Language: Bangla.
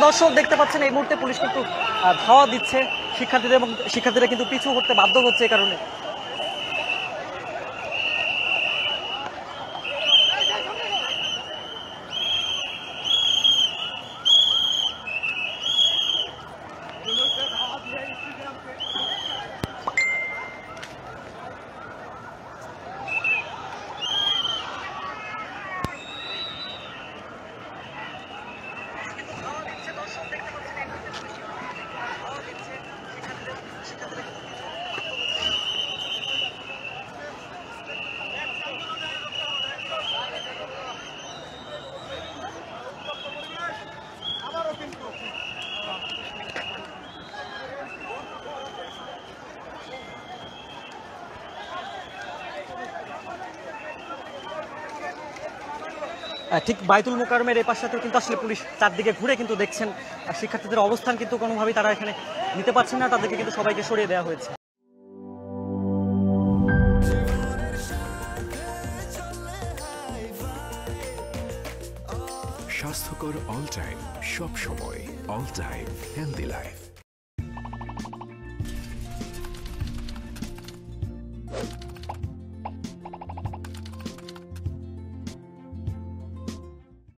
দর্শক দেখতে পাচ্ছেন এই মুহূর্তে পুলিশ কিন্তু ধাওয়া দিচ্ছে শিক্ষার্থীদের এবং শিক্ষার্থীরা কিন্তু পিছু হতে বাধ্য হচ্ছে এই কারণে। ঠিক বাইতুল মোকাররমের এই পাশটাতেও কিন্তু আসলে পুলিশ চারদিকে ঘুরে কিন্তু দেখছেন শিক্ষার্থীদের অবস্থান কিন্তু কোনোভাবেই তারা এখানে নিতে পারছেন না, তাদেরকে কিন্তু সবাইকে সরিয়ে দেওয়া হয়েছে। স্বাস্থ্যকর অল টাইম, সব সময় অল টাইম হেলদি লাইফ।